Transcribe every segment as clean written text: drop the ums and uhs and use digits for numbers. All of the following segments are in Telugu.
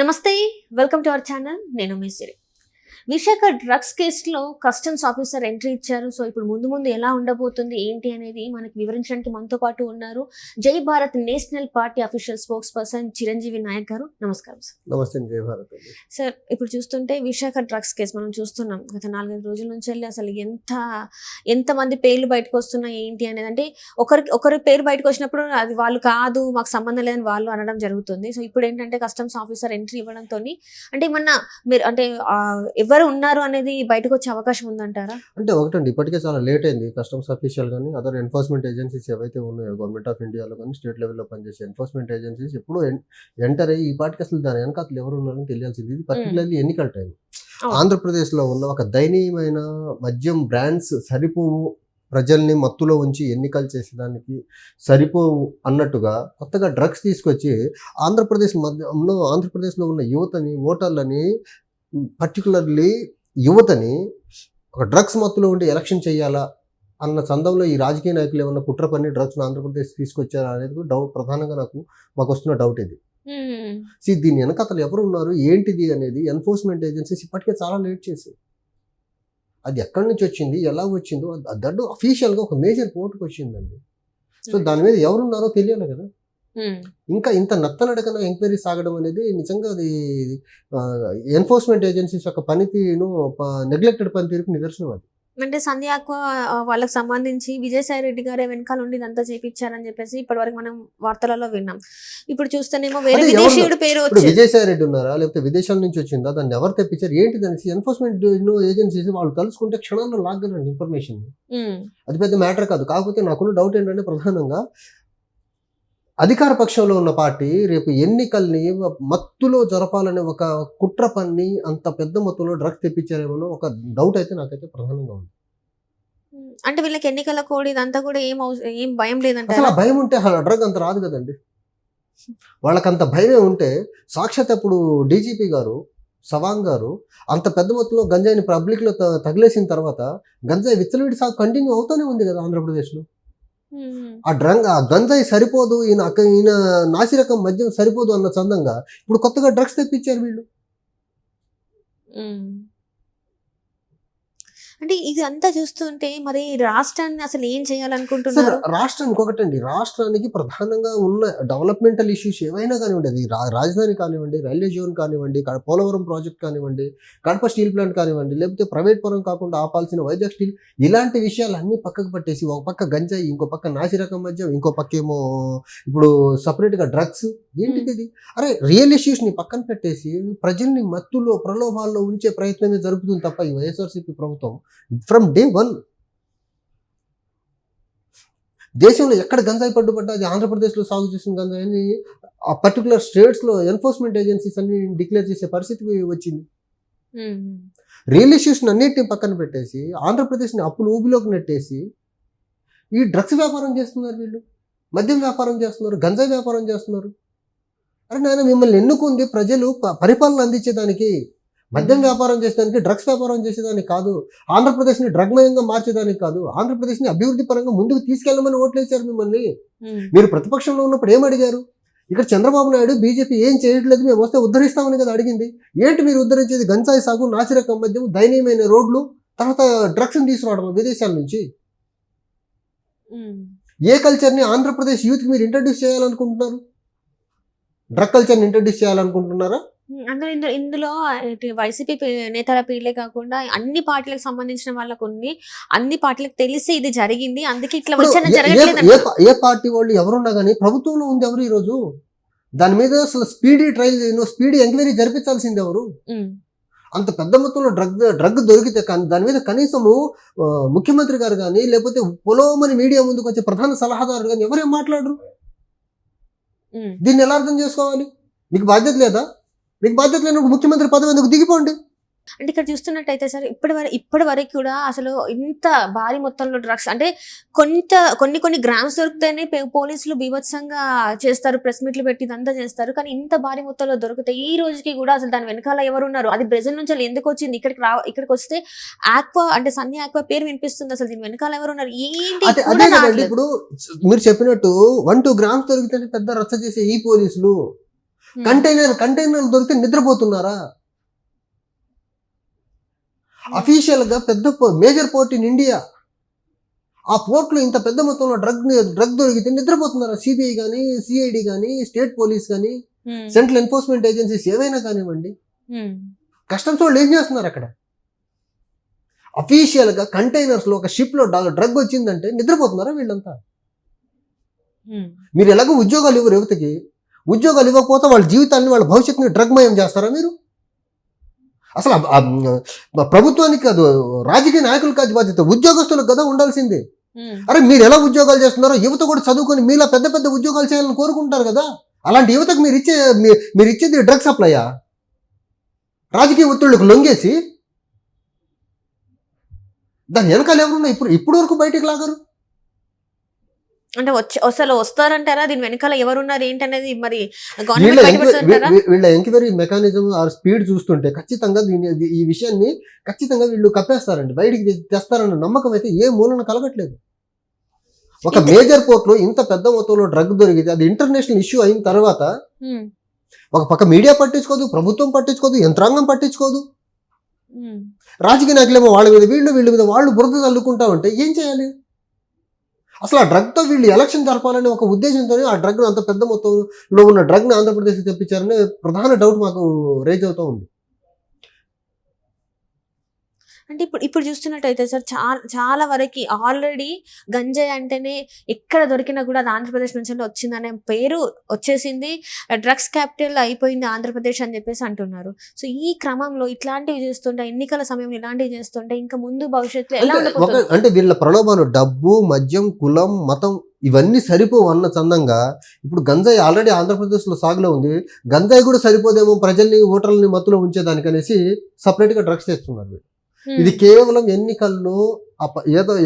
నమస్తే, వెల్కమ్ టు అవర్ ఛానల్. నేను మీ సిరి. విశాఖ డ్రగ్స్ కేసులో కస్టమ్స్ ఆఫీసర్ ఎంట్రీ ఇచ్చారు. సో ఇప్పుడు ముందు ముందు ఎలా ఉండబోతుంది ఏంటి అనేది మనకి వివరించడానికి మనతో పాటు ఉన్నారు Jai Bharat National Party official spokesperson Chiranjeevi Nayak గారు. నమస్కారం సార్. నమస్తే. జై భారత్. సార్, ఇప్పుడు చూస్తుంటే విశాఖ డ్రగ్స్ కేసు మనం చూస్తున్నాం. గత 4-5 రోజుల నుంచి వెళ్ళి అసలు ఎంతమంది పేర్లు బయటకు వస్తున్నాయి ఏంటి అనేది, అంటే ఒకరి పేరు బయటకు వచ్చినప్పుడు అది వాళ్ళు కాదు, మాకు సంబంధం లేదని వాళ్ళు అనడం జరుగుతుంది. సో ఇప్పుడు ఏంటంటే కస్టమ్స్ ఆఫీసర్ ఎంట్రీ ఇవ్వడంతో అంటే ఏమన్నా మీరు అంటే ఎవరు ఉన్నారు అనేది బయటకు వచ్చే అవకాశం ఉందంటారా? అంటే ఒకటండి, ఇప్పటికే చాలా లేట్ అయింది. కస్టమ్స్ అఫీషియల్ కానీ అదర్ ఎన్ఫోర్స్మెంట్ ఏజెన్సీస్ ఏవైతే ఉన్నాయో గవర్నమెంట్ ఆఫ్ ఇండియాలో కానీ స్టేట్ లెవెల్లో పనిచేసే ఎన్ఫోర్స్మెంట్ ఏజెన్సీస్ ఎప్పుడు ఎంటర్ అయ్యి ఈ పాటికి అసలు దాని వెనకాతలు ఎవరు ఉన్నారని తెలియాల్సింది. ఇది పర్టికులర్లీ ఎన్నికల టైం. ఆంధ్రప్రదేశ్లో ఉన్న ఒక దయనీయమైన మద్యం బ్రాండ్స్ సరిపోవు, ప్రజల్ని మత్తులో ఉంచి ఎన్నికలు చేసేదానికి సరిపోవు అన్నట్టుగా కొత్తగా డ్రగ్స్ తీసుకొచ్చి ఆంధ్రప్రదేశ్లో ఉన్న యువతని, ఓటర్లని, పర్టికులర్లీ యువతని ఒక డ్రగ్స్ మత్తులో ఉండి ఎలక్షన్ చేయాలా అన్న సందర్భంలో ఈ రాజకీయ నాయకులు ఏమన్నా కుట్ర పని డ్రగ్స్ను ఆంధ్రప్రదేశ్ తీసుకొచ్చారా అనేది ప్రధానంగా మాకు వస్తున్న డౌట్ ఇది. దీని వెనక అతను ఎవరు ఉన్నారు ఏంటిది అనేది ఎన్ఫోర్స్మెంట్ ఏజెన్సీస్ ఇప్పటికే చాలా లేట్ చేసాయి. అది ఎక్కడి నుంచి వచ్చింది, ఎలా వచ్చిందో దట్టు అఫీషియల్గా ఒక మేజర్ కోర్టుకు వచ్చిందండి. సో దాని మీద ఎవరున్నారో తెలియాలి కదా. ఇంకా ఇంత నత్తనడకన ఎంక్వైరీ సాగడం అనేది నిజంగా అది ఎన్ఫోర్స్మెంట్ ఏజెన్సీస్ యొక్క పనితీరును నెగ్లెక్టెడ్ పనితీరుకు నిదర్శనం. అది అంటే సంధ్యాకు వాళ్ళకి సంబంధించి విజయసాయి రెడ్డి గారే వెనకాల ఉండి ఇదంతా చేపించారని చెప్పేసి ఇప్పటి వరకు మనం వార్తలలో విన్నాం. ఇప్పుడు చూస్తేనేమో వేరే విదేశీయుడు పేరు వచ్చి విజయసాయి రెడ్డి ఉన్నారా, లేకపోతే విదేశాల నుంచి వచ్చిందా, దాన్ని ఎవరు తెప్పించారు ఏంటి దానికి ఎన్ఫోర్స్మెంట్ ఏజెన్సీస్ వాళ్ళు తెలుసుకుంటే క్షణాల్లో లాగలండి ఇన్ఫర్మేషన్. అది పెద్ద మ్యాటర్ కాదు. కాకపోతే నాకున్న డౌట్ ఏంటంటే ప్రధానంగా అధికార పక్షంలో ఉన్న పార్టీ రేపు ఎన్నికల్ని మత్తులో జరపాలనే ఒక కుట్ర పన్ని అంత పెద్ద మొత్తంలో డ్రగ్స్ తెప్పించారేమో ఒక డౌట్ అయితే నాకైతే ప్రధానంగా ఉంది. అంటే వీళ్ళకి ఎన్నికల కోడ్ ఇదంతా కూడా ఏం భయం లేదంటే, అసలు భయం ఉంటే డ్రగ్ అంత రాదు కదండి. వాళ్ళకంత భయమే ఉంటే సాక్షాత్ అప్పుడు డీజీపీ గారు సవాంగ్ గారు అంత పెద్ద మొత్తంలో గంజాయిని పబ్లిక్లో తగిలేసిన తర్వాత గంజాయి విచ్చలవిడి సాగు కంటిన్యూ అవుతూనే ఉంది కదా ఆంధ్రప్రదేశ్లో. ఆ గంజాయి సరిపోదు, ఈయన నాసిరకం మద్యం సరిపోదు అన్న చందంగా ఇప్పుడు కొత్తగా డ్రగ్స్ తెప్పించారు వీళ్ళు. అంటే ఇది అంతా చూస్తుంటే మరి రాష్ట్రాన్ని అసలు ఏం చేయాలనుకుంటున్నారు? రాష్ట్రానికి ఒకటండి, రాష్ట్రానికి ప్రధానంగా ఉన్న డెవలప్మెంటల్ ఇష్యూస్ ఏవైనా కానివ్వండి, అది రాజధాని కానివ్వండి, రైల్వే జోన్ కానివ్వండి, పోలవరం ప్రాజెక్ట్ కానివ్వండి, కడప స్టీల్ ప్లాంట్ కానివ్వండి, లేకపోతే ప్రైవేట్ పరం కాకుండా ఆపాల్సిన వైజాగ్ స్టీల్, ఇలాంటి విషయాలు అన్ని పక్కకు పట్టేసి ఒక పక్క గంజాయి, ఇంకో పక్క నాసిరకం మద్యం, ఇంకో పక్క ఏమో ఇప్పుడు సపరేట్గా డ్రగ్స్, ఏంటిది ఇది? అరే రియల్ ఇష్యూస్ని పక్కన పెట్టేసి ప్రజల్ని మత్తులో ప్రలోభాల్లో ఉంచే ప్రయత్నమే జరుపుతుంది తప్ప ఈ వైఎస్ఆర్సీపీ ప్రభుత్వం ఫ్రమ్ డే 1 దేశంలో ఎక్కడ గంజాయి పడ్డా అది ఆంధ్రప్రదేశ్లో సాగు చేసిన గంజాయిని ఆ పర్టికులర్ స్టేట్స్లో ఎన్ఫోర్స్మెంట్ ఏజెన్సీస్ అన్ని డిక్లేర్ చేసే పరిస్థితికి వచ్చింది. రియల్ ఇష్యూస్ని అన్నిటిని పక్కన పెట్టేసి ఆంధ్రప్రదేశ్ని అప్పులు ఊబిలోకి నెట్టేసి ఈ డ్రగ్స్ వ్యాపారం చేస్తున్నారు వీళ్ళు, మద్యం వ్యాపారం చేస్తున్నారు, గంజాయి వ్యాపారం చేస్తున్నారు. అరే నాయన, మిమ్మల్ని ఎన్నుకుంది ప్రజలు పరిపాలన అందించేదానికి, మద్యం వ్యాపారం చేసేదానికి, డ్రగ్స్ వ్యాపారం చేసేదానికి కాదు. ఆంధ్రప్రదేశ్ని డ్రగ్మయంగా మార్చేదానికి కాదు. ఆంధ్రప్రదేశ్ని అభివృద్ధి పరంగా ముందుకు తీసుకెళ్లమని ఓట్లేశారు మిమ్మల్ని. మీరు ప్రతిపక్షంలో ఉన్నప్పుడు ఏం అడిగారు? ఇక్కడ చంద్రబాబు నాయుడు బీజేపీ ఏం చేయట్లేదు, మేము వస్తే ఉద్ధరిస్తామని కదా అడిగింది. ఏంటి మీరు ఉద్ధరించేది? గంజాయి సాగు, నాసిరకం మద్యం, దయనీయమైన రోడ్లు, తర్వాత డ్రగ్స్ని తీసుకురావడం విదేశాల నుంచి. ఏ కల్చర్ని ఆంధ్రప్రదేశ్ యూత్కి మీరు ఇంట్రడ్యూస్ చేయాలనుకుంటున్నారు? డ్రగ్ కల్చర్ని ఇంట్రడ్యూస్ చేయాలనుకుంటున్నారా? ఇందులో వైసీపీ నేతల పేర్లే కాకుండా అన్ని పార్టీలకు సంబంధించిన వాళ్ళకు ఉంది, అన్ని పార్టీలకు తెలిసి ఇది జరిగింది, అందుకే ఇట్లా విచారణ జరగట్లేదు. ఏ పార్టీ వాళ్ళు ఎవరున్నా కానీ ప్రభుత్వంలో ఉంది ఎవరు ఈరోజు? దాని మీద అసలు స్పీడీ ఎంక్వైరీ జరిపించాల్సింది ఎవరు? అంత పెద్ద మొత్తంలో డ్రగ్ దొరికితే కానీ దాని మీద కనీసము ముఖ్యమంత్రి గారు కానీ, లేకపోతే పొలోమని మీడియా ముందుకు వచ్చే ప్రధాన సలహాదారు కానీ ఎవరేం మాట్లాడరు. దీన్ని ఎలా అర్థం చేసుకోవాలి? మీకు బాధ్యత లేదా? మీకు బాధ్యత లేనప్పుడు ముఖ్యమంత్రి పదవి ఎందుకు దిగిపోండి. అంటే ఇక్కడ చూస్తున్నట్టయితే సార్ ఇప్పటి వరకు కూడా అసలు ఇంత భారీ మొత్తంలో డ్రగ్స్ అంటే కొన్ని గ్రామ్స్ దొరికితేనే పోలీసులు బీభత్సంగా చేస్తారు, ప్రెస్ మీట్లు పెట్టి ఇదంతా చేస్తారు. కానీ ఇంత భారీ మొత్తంలో దొరికితే ఈ రోజుకి కూడా అసలు దాని వెనకాల ఎవరున్నారు, అది బ్రెజిల్ నుంచి ఎందుకు వచ్చింది, ఇక్కడికి వస్తే ఆక్వా అంటే సన్నీ ఆక్వా పేరు వినిపిస్తుంది, అసలు దీని వెనకాల ఎవరున్నారు ఏంటి? అదే కదండి, ఇప్పుడు మీరు చెప్పినట్టు 1-2 గ్రామ్స్ దొరికితే పెద్ద రచ్చ చేసే ఈ పోలీసులు కంటైనర్ దొరికితే నిద్రపోతున్నారా? అఫీషియల్ గా పెద్ద మేజర్ పోర్ట్ ఇన్ ఇండియా, ఆ పోర్ట్ లో ఇంత పెద్ద మొత్తంలో డ్రగ్ దొరికితే నిద్రపోతున్నారా? సిబిఐ కానీ, సిఐడి కానీ, స్టేట్ పోలీస్ కానీ, సెంట్రల్ ఎన్ఫోర్స్మెంట్ ఏజెన్సీస్ ఏవైనా కానివ్వండి, కస్టమ్స్ వాళ్ళు ఏం చేస్తున్నారు అక్కడ? అఫీషియల్ గా కంటైనర్స్ లో ఒక షిప్ లో డ్రగ్ వచ్చిందంటే నిద్రపోతున్నారా వీళ్ళంతా? మీరు ఎలాగో ఉద్యోగాలు ఇవ్వరు యువతకి, ఉద్యోగాలు ఇవ్వకపోతే వాళ్ళ జీవితాన్ని, వాళ్ళ భవిష్యత్తుని డ్రగ్మయం చేస్తారా మీరు? అసలు ప్రభుత్వానికి కాదు, రాజకీయ నాయకులు కాదు బాధ్యత, ఉద్యోగస్తులకు కదా ఉండాల్సిందే. అరే మీరు ఎలా ఉద్యోగాలు చేస్తున్నారో యువత కూడా చదువుకొని మీలా పెద్ద పెద్ద ఉద్యోగాలు చేయాలని కోరుకుంటారు కదా. అలాంటి యువతకు మీరు ఇచ్చేది డ్రగ్ సప్లయా? రాజకీయ ఒత్తిళ్లకు లొంగేసి దాని వెనకాల ఎవరున్నా ఇప్పుడు వరకు బయటికి లాగరు. అంటే అసలు వస్తారంటారా? దీని వెనకాల ఎవరున్నారు ఏంటనేది మరి గవర్నమెంట్ వీళ్ళ ఎంక్వైరీ మెకానిజం ఆ స్పీడ్ చూస్తుంటే ఖచ్చితంగా ఈ విషయాన్ని ఖచ్చితంగా వీళ్ళు కప్పేస్తారండి, బయటికి తెస్తారన్న నమ్మకం అయితే ఏ మూలన కలగట్లేదు. ఒక మేజర్ పోర్ట్ లో ఇంత పెద్ద మొత్తంలో డ్రగ్ దొరికితే అది ఇంటర్నేషనల్ ఇష్యూ అయిన తర్వాత ఒక పక్క మీడియా పట్టించుకోదు, ప్రభుత్వం పట్టించుకోదు, యంత్రాంగం పట్టించుకోదు, రాజకీయ నాయకులేమో వాళ్ళ మీద వీళ్ళ మీద వాళ్ళు బురద చల్లుకుంటా ఉంటే ఏం చేయాలి? అసలు ఆ డ్రగ్తో వీళ్ళు ఎలక్షన్ జరపాలనే ఒక ఉద్దేశంతోనే ఆ డ్రగ్ను, అంత పెద్ద మొత్తంలో ఉన్న డ్రగ్ని ఆంధ్రప్రదేశ్కి తెప్పించారనే ప్రధాన డౌట్ మాకు రేజ్ అవుతూ ఉంది. అంటే ఇప్పుడు చూస్తున్నట్టయితే సార్ చాలా వరకు ఆల్రెడీ గంజాయి అంటేనే ఎక్కడ దొరికినా కూడా అది ఆంధ్రప్రదేశ్ నుంచి వచ్చిందనే పేరు వచ్చేసింది, డ్రగ్స్ క్యాపిటల్ అయిపోయింది ఆంధ్రప్రదేశ్ అని చెప్పేసి అంటున్నారు. సో ఈ క్రమంలో ఇట్లాంటివి చేస్తుంటే, ఎన్నికల సమయంలో ఇలాంటివి చేస్తుంటే ఇంకా ముందు భవిష్యత్తులో ఎలా ఉండబోతుంది? అంటే వీళ్ళ ప్రలోభాలు డబ్బు, మద్యం, కులం, మతం ఇవన్నీ సరిపోవు అన్న చందంగా ఇప్పుడు గంజాయి ఆల్రెడీ ఆంధ్రప్రదేశ్లో సాగులో ఉంది, గంజాయి కూడా సరిపోదేమో ప్రజల్ని, ఓటర్లని మత్తులో ఉంచేదానికనేసి సపరేట్గా డ్రగ్స్ తెస్తున్నారు. ఇది కేవలం ఎన్నికల్లో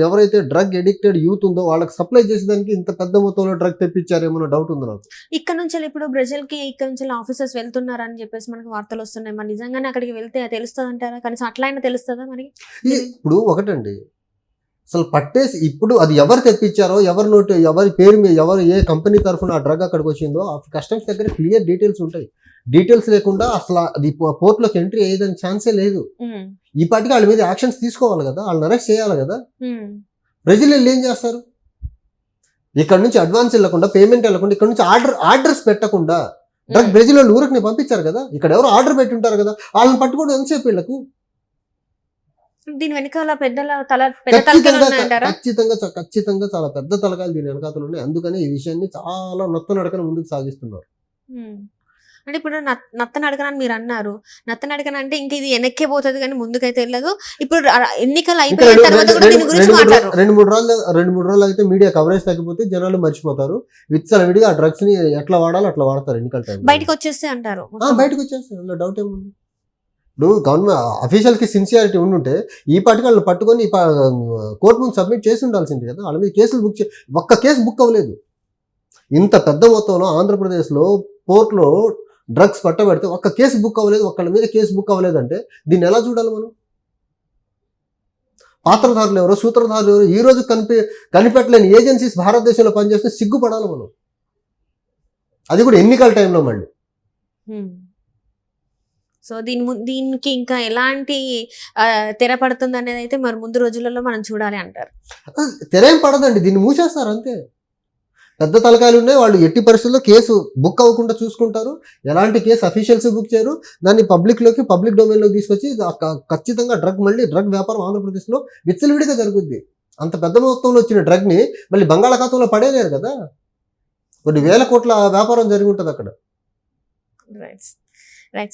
ఎవరైతే డ్రగ్ ఎడిక్టెడ్ యూత్ ఉందో వాళ్ళకి సప్లై చేసేదానికి ఇంత పెద్ద మొత్తంలో డ్రగ్ తెప్పించారేమో డౌట్ ఉంది నాకు. ఇక్కడ నుంచి ఇప్పుడు బ్రెజిల్కి ఇక్కడ నుంచి ఆఫీసర్స్ వెళ్తున్నారని చెప్పేసి మనకు వార్తలు వస్తున్నాయి. మరి నిజంగానే అక్కడికి వెళ్తే తెలుస్తుంది అంటారా? కనీసం అట్లా అయినా తెలుస్తుందా మనకి? ఇప్పుడు ఒకటండి, అసలు పట్టేసి ఇప్పుడు అది ఎవరు తెప్పించారో, ఎవరి పేరు మీద, ఏ కంపెనీ తరఫున ఆ డ్రగ్ అక్కడికి వచ్చిందో ఆ కస్టమ్స్ దగ్గర క్లియర్ డీటెయిల్స్ ఉంటాయి. డీటెయిల్స్ లేకుండా అసలు అది పోర్ట్లోకి ఎంట్రీ అయ్యేదానికి ఛాన్సే లేదు. ఈ పాటికి వాళ్ళ మీద యాక్షన్స్ తీసుకోవాలి కదా, వాళ్ళని అరెస్ట్ చేయాలి కదా. బ్రెజిల్ ఏం చేస్తారు? ఇక్కడ నుంచి అడ్వాన్స్ వెళ్ళకుండా, పేమెంట్ వెళ్ళకుండా, ఇక్కడ నుంచి ఆర్డర్స్ పెట్టకుండా డ్రగ్ బ్రెజిల్ వాళ్ళు ఊరికి పంపించారు కదా. ఇక్కడ ఎవరు ఆర్డర్ పెట్టి ఉంటారు కదా, వాళ్ళని పట్టుకోవడం ఎంతసేపు వీళ్ళకు? దీని వెనకాల ఖచ్చితంగా చాలా పెద్ద తలకాయలు దీని వెనకాతలు ఉన్నాయి. అందుకని ఈ విషయాన్ని చాలా నొత్తనడకన ముందుకు సాగిస్తున్నారు. అంటే ఇప్పుడు నత్తనడకనని మీరు అన్నారు, నత్తనడకన అంటే ఇంక ఇది వెనక్కే పోతుంది కానీ ముందుకైతే వెళ్ళదు. ఇప్పుడు ఎన్నికలు అయిపోయిన తర్వాత కూడా దీని గురించి మాట్లాడరు. రెండు మూడు రోజులు అయితే మీడియా కవరేజ్ తగ్గిపోతే జనాలు మర్చిపోతారు. విచ్చలవిడిగా ఆ డ్రగ్స్ ని ఎట్లా వాడాలో అట్లా వాడతారు. ఎన్నికల టైం బయటకు వచ్చేస్తే అంటారు, బయటకు వచ్చేస్తారు, అందులో డౌట్ ఏముంది. ఇప్పుడు గవర్నమెంట్ అఫీషియల్కి సిన్సియారిటీ ఉండుంటే ఈ పాటికి వాళ్ళని పట్టుకొని కోర్టు ముందు సబ్మిట్ చేసి ఉండాల్సింది కదా. వాళ్ళ మీద కేసులు ఒక్క కేసు బుక్ అవ్వలేదు. ఇంత పెద్ద మొత్తంలో ఆంధ్రప్రదేశ్లో పోర్ట్లో డ్రగ్స్ పట్టబెడితే ఒక్క కేసు బుక్ అవ్వలేదు, ఒక్కళ్ళ మీద కేసు బుక్ అవ్వలేదు అంటే దీన్ని ఎలా చూడాలి మనం? పాత్రధారులు ఎవరో, సూత్రధారులు ఎవరో ఈ రోజు కనిపెట్టలేని ఏజెన్సీస్ భారతదేశంలో పనిచేస్తే సిగ్గుపడాలి మనం. అది కూడా ఎన్నికల టైంలో మళ్ళీ. సో దీనికి ఇంకా ఎలాంటి తెర పడుతుంది అనేది అయితే మరి ముందు రోజులలో మనం చూడాలి అంటారు. తెర ఏం పడదండి, దీన్ని మూసేస్తారు అంతే. పెద్ద తలకాయలు ఉన్నాయి, వాళ్ళు ఎట్టి పరిస్థితుల్లో కేసు బుక్ అవ్వకుండా చూసుకుంటారు. ఎలాంటి కేసు అఫీషియల్స్ బుక్ చేయరు, దాన్ని పబ్లిక్ డొమైన్లోకి తీసుకొచ్చి ఖచ్చితంగా డ్రగ్ వ్యాపారం ఆంధ్రప్రదేశ్లో విచ్చలవిడిగా జరుగుద్ది. అంత పెద్ద మొత్తంలో వచ్చిన డ్రగ్ని మళ్ళీ బంగాళాఖాతంలో పడేలేరు కదా. కొన్ని వేల కోట్ల వ్యాపారం జరిగి ఉంటుంది అక్కడ. రైట్.